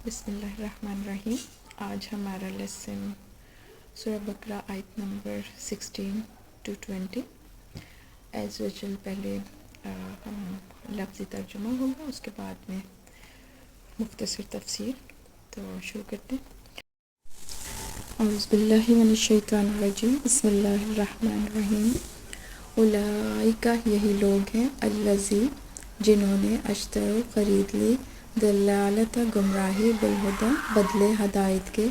بسم اللہ الرحمن الرحیم. آج ہمارا لیسن سورہ بقرہ آیت نمبر 16 to 20 ایز ویژول. پہلے ہم لفظی ترجمہ ہوگا، اس کے بعد میں مختصر تفسیر. تو شروع کرتے ہیں. اعوذ باللہ من الشیطان الرجیم. بسم اللہ الرحمن الرحیم. اولئک یہی لوگ ہیں، الذی جنہوں نے اشتروا خرید لی، دلالت گمراہی، بالہدی بدلے ہدایت کے،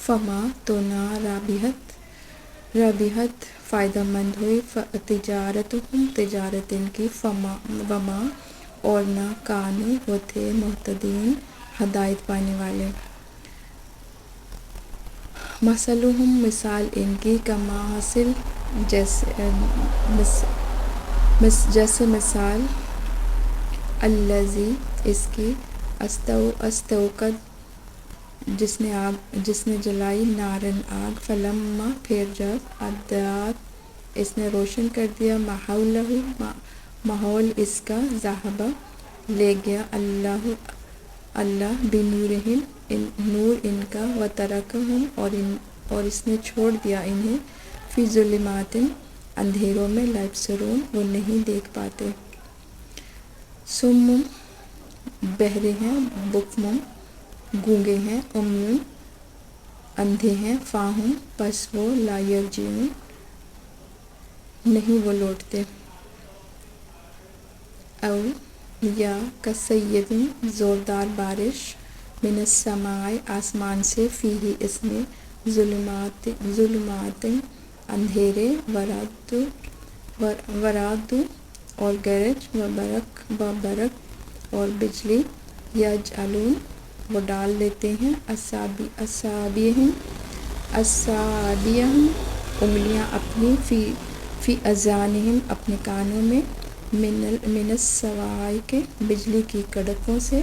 فما تو نہ رابحت فائدہ مند ہوئی، تجارتہم تجارت ان کی، وما اور نہ کانوا وہ تھے، مہتدین ہدایت پانے والے. مثلہم مثال ان کی، کمثل جیسے مثال، الذی اس کی، استوقد جس نے جلائی، نارن آگ، فلما پھر جب، اضاءت اس نے روشن کر دیا، ماحول اس کا، ذہب لے گیا، اللہ بنورہم نور ان کا، وترکہم اور اس نے چھوڑ دیا انہیں، فی ظلمات اندھیروں میں، لا یبصرون وہ نہیں دیکھ پاتے. صم بہرے ہیں، بکم گونگے ہیں، عمی اندھے ہیں، فاہم پس وہ، لا یرجعون نہیں وہ لوٹتے. او یا کصیب زوردار بارش، من السماء آسمان سے، فیہ اس میں، ظلمات اندھیرے، ورعد اور گرج، وبرق اور بجلی، یجعلون وہ ڈال دیتے ہیں، اصابعہم انگلیاں اپنی، فی اذانہم اپنے کانوں میں، من الصواعق بجلی کی کڑکوں سے،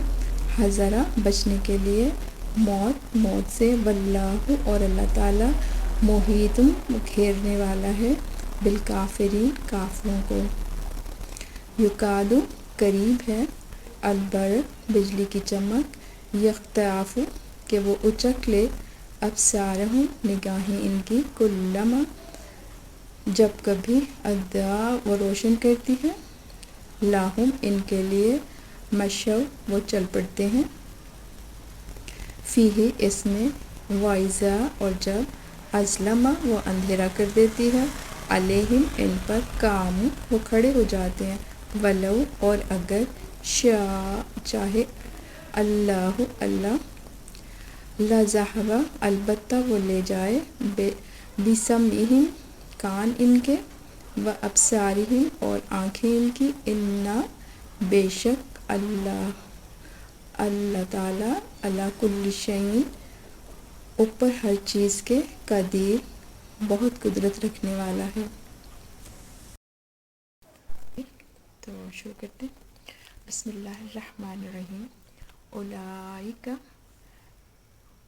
حذر بچنے کے لیے، موت سے، واللہ اور اللہ تعالی، محیط گھیرنے والا ہے، بالکافرین کافروں کو. یکاد قریب ہے، البرق بجلی کی چمک، یخطف کہ وہ اچک لے، ابصارہم نگاہیں ان کی، کلما جب کبھی، اضاء وہ روشن کرتی ہے، لہم ان کے لیے، مشوا وہ چل پڑتے ہیں، فیہ اس میں، واذا اور جب، اظلم وہ اندھیرا کر دیتی ہے، علیہم ان پر، قاموا وہ کھڑے ہو جاتے ہیں، ولو اور اگر، چاہے، اللہ لذہب البتہ وہ لے جائے، بسمعہم کان ان کے، وابصارہم اور آنکھیں ان کی، انا بے شک، اللہ تعالی، علی کل شیء اوپر ہر چیز کے، قدیر بہت قدرت رکھنے والا ہے. تو شروع کرتے ہیں. بسم اللہ الرحمن الرحیم.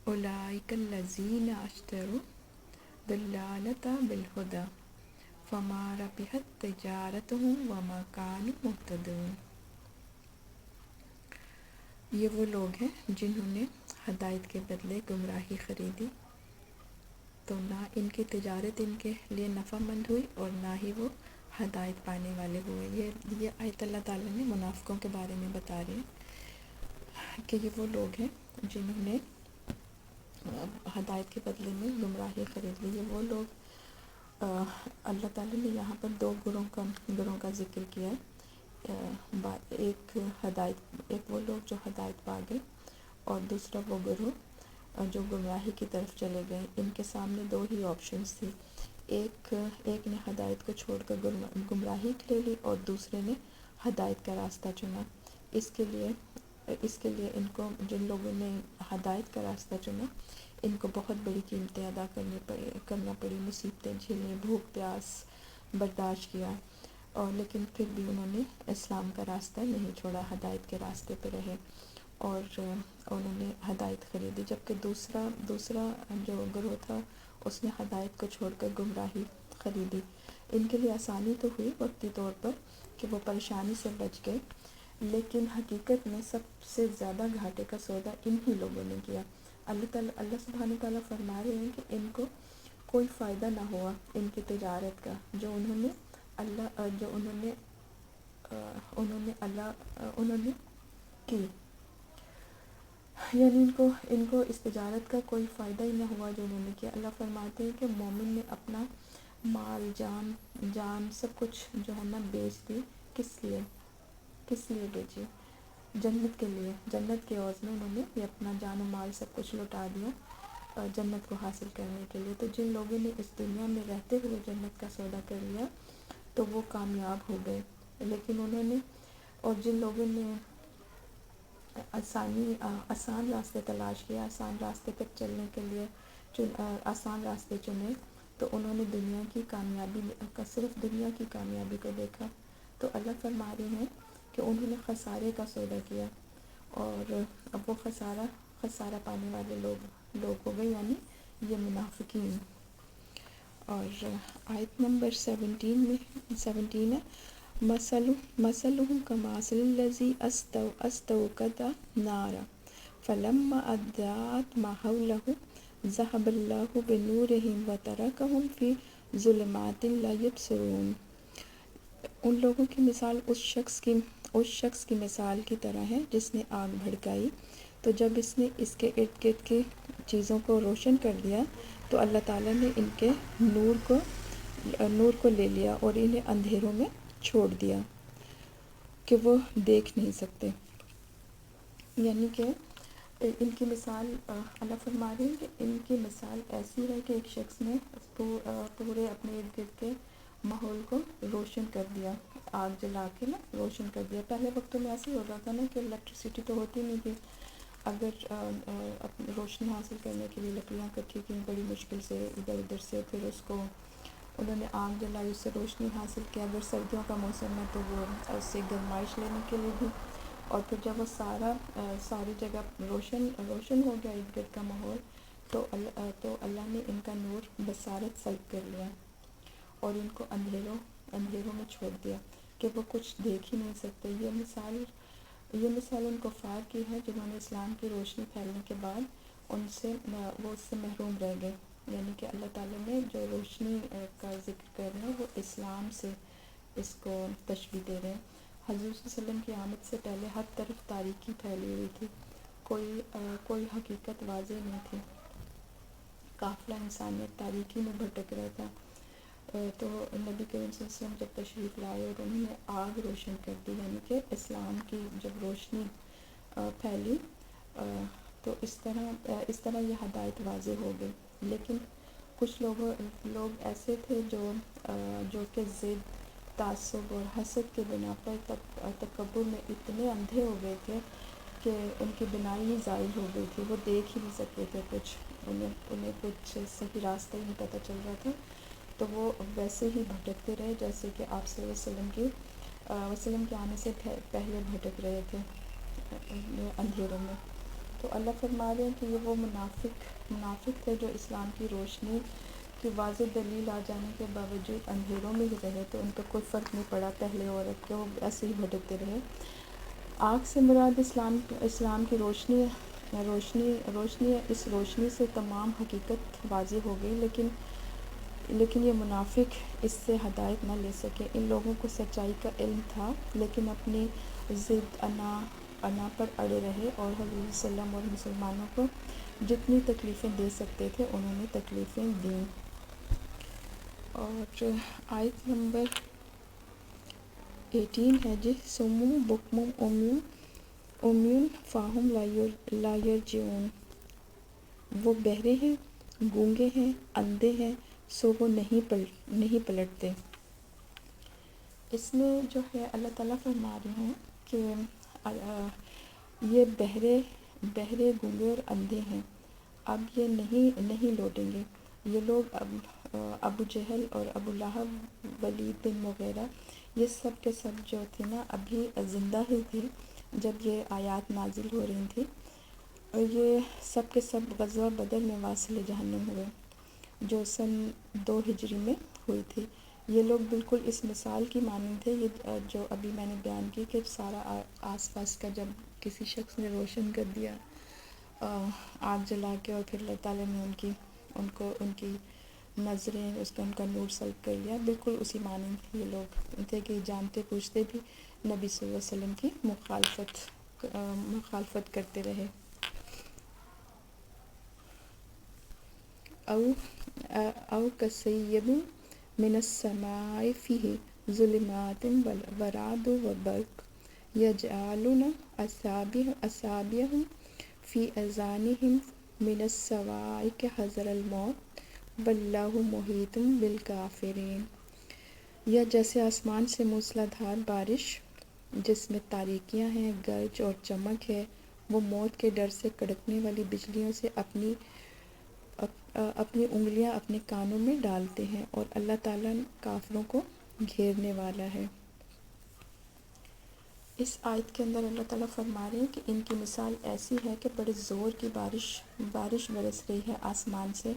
اولئک الذین اشتروا الضلالۃ بالہدی، فما ربحت تجارتہم، وما کانوا مہتدین. یہ وہ لوگ ہیں جنہوں نے ہدایت کے بدلے گمراہی خریدی، تو نہ ان کی تجارت ان کے لیے نفع مند ہوئی اور نہ ہی وہ ہدایت پانے والے ہوئے. یہ آیت اللہ تعالیٰ نے منافقوں کے بارے میں بتا رہی ہے کہ یہ وہ لوگ ہیں جنہوں نے ہدایت کے بدلے میں گمراہی خرید لی. یہ وہ لوگ، اللہ تعالیٰ نے یہاں پر دو گروہوں کا ذکر کیا ہے. ایک وہ لوگ جو ہدایت پا گئے، اور دوسرا وہ گروہ جو گمراہی کی طرف چلے گئے. ان کے سامنے دو ہی آپشنز تھی. ایک نے ہدایت کو چھوڑ کر گمراہی لے لی، اور دوسرے نے ہدایت کا راستہ چنا. اس کے لیے ان کو، جن لوگوں نے ہدایت کا راستہ چنا، ان کو بہت بڑی قیمتیں ادا کرنا پڑی، مصیبتیں جھیلیں، بھوک پیاس برداشت کیا، اور لیکن پھر بھی انہوں نے اسلام کا راستہ نہیں چھوڑا، ہدایت کے راستے پہ رہے، اور انہوں نے ہدایت خریدی. جبکہ دوسرا جو گروہ تھا، اس نے ہدایت کو چھوڑ کر گمراہی خریدی. ان کے لیے آسانی تو ہوئی وقتی طور پر کہ وہ پریشانی سے بچ گئے، لیکن حقیقت میں سب سے زیادہ گھاٹے کا سودا انہی لوگوں نے کیا۔ اللہ سبحانہ تعالیٰ فرما رہے ہیں کہ ان کو کوئی فائدہ نہ ہوا ان کی تجارت کا جو انہوں نے کی، یعنی ان کو اس تجارت کا کوئی فائدہ ہی نہ ہوا جو انہوں نے کیا۔ اللہ فرماتے ہیں کہ مومن نے اپنا مال، جان سب کچھ جو ہے نا بیچ دی۔ کس لیے بیچی؟ جنت کے لیے، جنت کے عوض میں انہوں نے یہ اپنا جان و مال سب کچھ لٹا دیا جنت کو حاصل کرنے کے لیے۔ تو جن لوگوں نے اس دنیا میں رہتے ہوئے جنت کا سودا کر لیا تو وہ کامیاب ہو گئے، لیکن اور جن لوگوں نے آسان راستے تلاش کیا، آسان راستے پر چلنے کے لیے آسان راستے چنے، تو انہوں نے دنیا کی کامیابی صرف دنیا کی کامیابی کو دیکھا۔ تو اللہ فرما رہے ہیں کہ انہوں نے خسارے کا سودا کیا، اور اب وہ خسارہ پانے والے لوگ ہو گئے، یعنی یہ منافقین۔ اور آیت نمبر 17 ہے مثلهم كمثل الذي استوقد نارا فلما أضاءت ما حوله ذهب الله بنورهم وتركهم في ظلمات لا يبصرون۔ ان لوگوں کی مثال اس شخص کی مثال کی طرح ہے جس نے آگ بھڑکائی، تو جب اس نے اس کے ارد گرد کی چیزوں کو روشن کر دیا تو اللہ تعالیٰ نے ان کے نور کو لے لیا اور انہیں اندھیروں میں چھوڑ دیا کہ وہ دیکھ نہیں سکتے۔ یعنی کہ ان کی مثال اللہ فرما رہے ہیں کہ ان کی مثال ایسی ہے کہ ایک شخص نے پورے اپنے ارد گرد کے ماحول کو روشن کر دیا، آگ جلا کے نا روشن کر دیا۔ پہلے وقتوں میں ایسے ہی ہوتا تھا نا کہ الیکٹریسٹی تو ہوتی نہیں تھی، اگر روشنی حاصل کرنے کے لیے لکڑیاں اکٹھی کی بڑی مشکل سے ادھر ادھر سے، پھر اس کو انہوں نے آگ جلائی، اس سے روشنی حاصل کیا۔ اگر سردیوں کا موسم ہے تو وہ اس سے گرمائش لینے کے لیے بھی، اور پھر جب وہ ساری جگہ روشن ہو گیا ارد گرد کا ماحول، تو اللہ نے ان کا نور بصارت سلب کر لیا اور ان کو اندھیروں میں چھوڑ دیا کہ وہ کچھ دیکھ ہی نہیں سکتے۔ یہ مثال ان کفار کی ہے جنہوں نے اسلام کی روشنی پھیلنے کے بعد وہ اس سے محروم رہ گئے، یعنی کہ اللہ تعالیٰ نے جو روشنی کا ذکر کر رہے ہیں وہ اسلام سے اس کو تشبیہ دے رہے ہیں۔ حضور صلی اللہ علیہ وسلم کی آمد سے پہلے ہر طرف تاریکی پھیلی ہوئی تھی، کوئی حقیقت واضح نہیں تھی، قافلہ انسانیت تاریکی میں بھٹک رہا تھا۔ تو نبی کریم صلی اللہ علیہ وسلم جب تشریف لائے اور انہوں نے آگ روشن کر دی، یعنی کہ اسلام کی جب روشنی پھیلی، تو اس طرح یہ ہدایت واضح ہو گئی۔ لیکن کچھ لوگ ایسے تھے جو کہ ضد، تعصب اور حسد کے بنا پر تکبر میں اتنے اندھے ہو گئے تھے کہ ان کی بینائی ہی زائل ہو گئی تھی، وہ دیکھ ہی نہیں سکتے تھے کچھ، انہیں کچھ صحیح راستہ ہی نہیں پتہ چل رہا تھا، تو وہ ویسے ہی بھٹکتے رہے جیسے کہ آپ صلی اللہ علیہ وسلم کے آنے سے پہلے بھٹک رہے تھے اندھیروں میں۔ تو اللہ فرما رہے ہیں کہ یہ وہ منافق تھے جو اسلام کی روشنی کی واضح دلیل آ جانے کے باوجود اندھیروں میں ہی رہے، تو ان پہ کوئی فرق نہیں پڑا پہلے اور اب کے، وہ ایسے ہی بھٹکتے رہے۔ آگ سے مراد اسلام کی روشنی ہے، اس روشنی سے تمام حقیقت واضح ہو گئی، لیکن یہ منافق اس سے ہدایت نہ لے سکے۔ ان لوگوں کو سچائی کا علم تھا لیکن اپنی ضد انا پر اڑے رہے، اور حضور صلی اللہ علیہ وسلم اور مسلمانوں کو جتنی تکلیفیں دے سکتے تھے انہوں نے تکلیفیں دیں۔ اور آیت نمبر 18 ہے جی سمو بکم امیون فاہم لا یرجعون، وہ بہرے ہیں، گونگے ہیں، اندھے ہیں، سو وہ نہیں پلٹتے۔ اس میں جو ہے اللہ تعالیٰ فرما رہے ہیں کہ یہ بہرے گونگے اور اندھے ہیں، اب یہ نہیں لوٹیں گے۔ یہ لوگ ابو جہل اور ابو لہب، ولید بن مغیرہ، یہ سب کے سب جو تھے نا ابھی زندہ ہی تھے جب یہ آیات نازل ہو رہی تھی، اور یہ سب کے سب غزوہ بدر میں واصل جہنم ہوئے جو سن 2 ہجری میں ہوئی تھی۔ یہ لوگ بالکل اس مثال کی مانند تھے، یہ جو ابھی میں نے بیان کی کہ سارا آس پاس کا جب کسی شخص نے روشن کر دیا آگ جلا کے، اور پھر اللہ تعالیٰ نے ان کی نظریں اس کا ان کا نور سلب کر لیا، بالکل اسی مانند یہ لوگ تھے کہ جانتے پوچھتے بھی نبی صلی اللہ علیہ وسلم کی مخالفت کرتے رہے۔ او کصیب من السماء فیہ ظلمات ورعد وبرق یجعلون اصابعهم فی اذانہم من الصواعق حذر الموت واللہ محیط بالکافرین۔ یا جیسے آسمان سے موسلا دھار بارش جس میں تاریکیاں ہیں، گرج اور چمک ہے، وہ موت کے ڈر سے کڑکنے والی بجلیوں سے اپنی انگلیاں اپنے کانوں میں ڈالتے ہیں، اور اللہ تعالیٰ کافروں کو گھیرنے والا ہے۔ اس آیت کے اندر اللہ تعالیٰ فرما رہے ہیں کہ ان کی مثال ایسی ہے کہ بڑے زور کی بارش برس رہی ہے آسمان سے،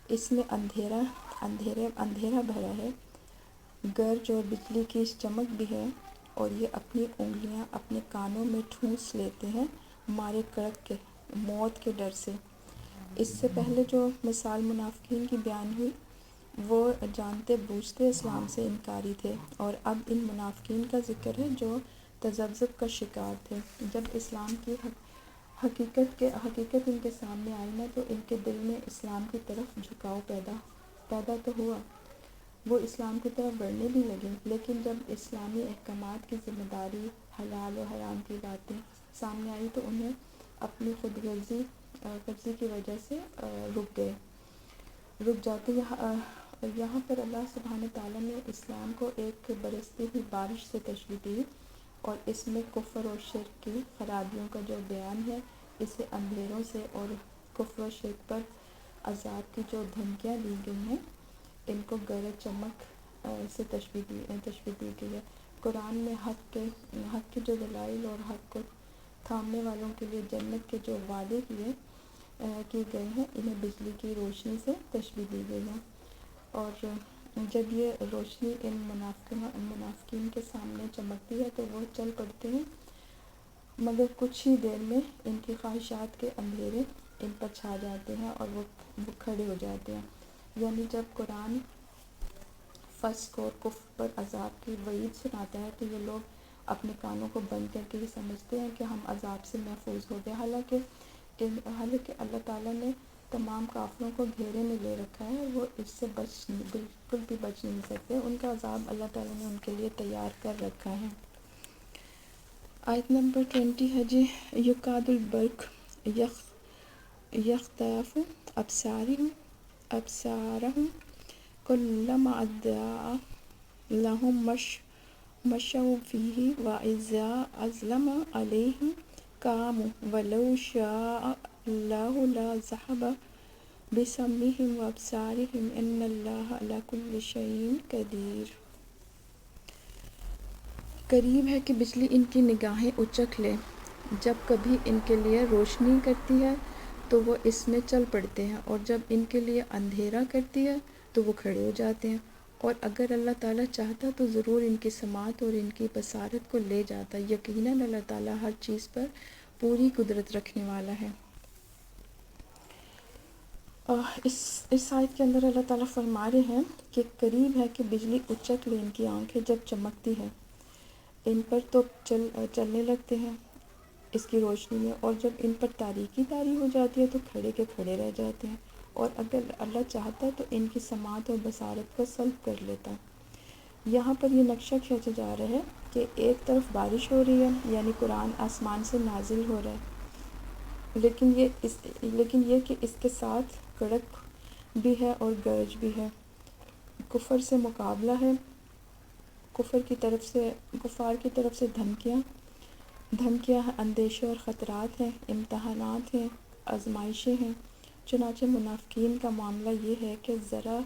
اس میں اندھیرا بھرا ہے، گرج اور بجلی کی چمک بھی ہے، اور یہ اپنی انگلیاں اپنے کانوں میں ٹھونس لیتے ہیں مارے کڑک کے موت کے ڈر سے۔ اس سے پہلے جو مثال منافقین کی بیان ہوئی وہ جانتے بوجھتے اسلام سے انکاری تھے، اور اب ان منافقین کا ذکر ہے جو تذبذب کا شکار تھے۔ جب اسلام کی حقیقت ان کے سامنے آئی نا، تو ان کے دل میں اسلام کی طرف جھکاؤ پیدا تو ہوا، وہ اسلام کی طرف بڑھنے بھی لگے، لیکن جب اسلامی احکامات کی ذمہ داری، حلال و حرام کی باتیں سامنے آئی تو انہیں اپنی خود غرضی کی وجہ سے رک جاتے۔ یہاں پر اللہ سبحانہ تعالیٰ نے اسلام کو ایک برستی ہوئی بارش سے تشبیہ دی، اور اس میں کفر اور شرک کی خرابیوں کا جو بیان ہے، اسے اندھیروں سے اور کفر و شرک پر عذاب کی جو دھمکیاں دی گئی ہیں، ان کو گرج چمک سے تشبیہ دی گئی ہے۔ قرآن میں حق کے جو دلائل اور حق کو تھامنے والوں کے لیے جنت کے جو وعدے کیے گئے ہیں، انہیں بجلی کی روشنی سے تشبیہ دی گئی ہے، اور جب یہ روشنی ان منافقین کے سامنے چمکتی ہے تو وہ چل پڑتے ہیں، مگر کچھ ہی دیر میں ان کی خواہشات کے اندھیرے ان پر چھا جاتے ہیں اور وہ کھڑے ہو جاتے ہیں۔ یعنی جب قرآن فسق اور کفر پر عذاب کی وعید سناتا ہے تو یہ لوگ اپنے کانوں کو بند کر کے یہ سمجھتے ہیں کہ ہم عذاب سے محفوظ ہو گئے، حالانکہ اللہ تعالیٰ نے تمام کافروں کو گھیرے میں لے رکھا ہے، وہ اس سے بالکل بھی بچ نہیں سکتے، ان کا عذاب اللہ تعالیٰ نے ان کے لیے تیار کر رکھا ہے۔ آیت نمبر 20 ہے جی، یکاد البرق یخطف ابصارہم کلما اضاء لہم مشوا فیہ واذا اظلم علیہم قاموا ولو شاء اللہ لذہب بسمعہم وابصارہم ان اللہ علی کل شیء قدیر۔ قریب ہے کہ بجلی ان کی نگاہیں اچک لے، جب کبھی ان کے لیے روشنی کرتی ہے تو وہ اس میں چل پڑتے ہیں، اور جب ان کے لیے اندھیرا کرتی ہے تو وہ کھڑے ہو جاتے ہیں، اور اگر اللہ تعالیٰ چاہتا تو ضرور ان کی سماعت اور ان کی بصارت کو لے جاتا۔ یقیناً اللہ تعالیٰ ہر چیز پر پوری قدرت رکھنے والا ہے۔ اس آیت کے اندر اللہ تعالیٰ فرما رہے ہیں کہ قریب ہے کہ بجلی اچک لے ان کی آنکھیں جب چمکتی ہے، ان پر تو چلنے لگتے ہیں اس کی روشنی میں، اور جب ان پر تاریکی طاری ہو جاتی ہے تو کھڑے کے کھڑے رہ جاتے ہیں، اور اگر اللہ چاہتا تو ان کی سماعت اور بصارت کو سلب کر لیتا۔ یہاں پر یہ نقشہ کھینچا جا رہا ہے کہ ایک طرف بارش ہو رہی ہے، یعنی قرآن آسمان سے نازل ہو رہا ہے، لیکن یہ کہ اس کے ساتھ کڑک بھی ہے اور گرج بھی ہے، کفر سے مقابلہ ہے، کفار کی طرف سے دھمکیاں ہیں، اندیشے اور خطرات ہیں، امتحانات ہیں، آزمائشیں ہیں۔ چنانچہ منافقین کا معاملہ یہ ہے کہ ذرا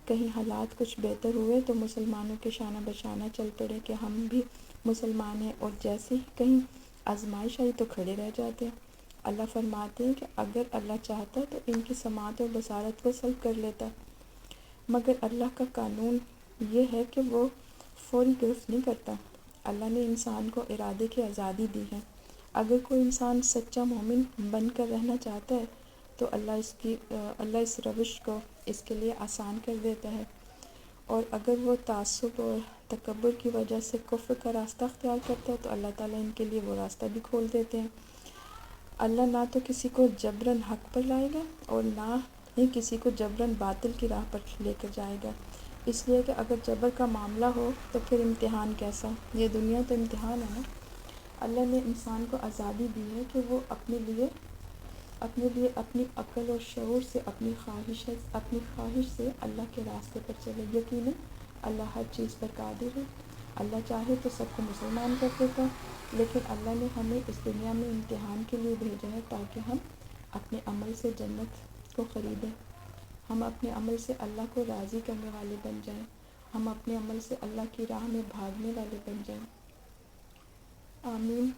کہیں حالات کچھ بہتر ہوئے تو مسلمانوں کے شانہ بشانہ چل پڑے کہ ہم بھی مسلمان ہیں، اور جیسے ہی کہیں آزمائش آئی تو کھڑے رہ جاتے ہیں۔ اللہ فرماتے ہیں کہ اگر اللہ چاہتا تو ان کی سماعت اور بصارت کو سلب کر لیتا، مگر اللہ کا قانون یہ ہے کہ وہ فوری گرفت نہیں کرتا۔ اللہ نے انسان کو ارادے کی آزادی دی ہے۔ اگر کوئی انسان سچا مومن بن کر رہنا چاہتا ہے تو اللہ اس روش کو اس کے لیے آسان کر دیتا ہے، اور اگر وہ تعصب اور تکبر کی وجہ سے کفر کا راستہ اختیار کرتا ہے تو اللہ تعالیٰ ان کے لیے وہ راستہ بھی کھول دیتے ہیں۔ اللہ نہ تو کسی کو جبراً حق پر لائے گا اور نہ ہی کسی کو جبراً باطل کی راہ پر لے کر جائے گا، اس لیے کہ اگر جبر کا معاملہ ہو تو پھر امتحان کیسا؟ یہ دنیا تو امتحان ہے نا۔ اللہ نے انسان کو آزادی دی ہے کہ وہ اپنے لیے اپنی عقل اور شعور سے اپنی خواہش سے اللہ کے راستے پر چلے۔ یقیناً اللہ ہر چیز پر قادر ہے۔ اللہ چاہے تو سب کو مسلمان کر دیتا، لیکن اللہ نے ہمیں اس دنیا میں امتحان کے لیے بھیجا ہے تاکہ ہم اپنے عمل سے جنت کو خریدیں، ہم اپنے عمل سے اللہ کو راضی کرنے والے بن جائیں، ہم اپنے عمل سے اللہ کی راہ میں بھاگنے والے بن جائیں۔ آمین۔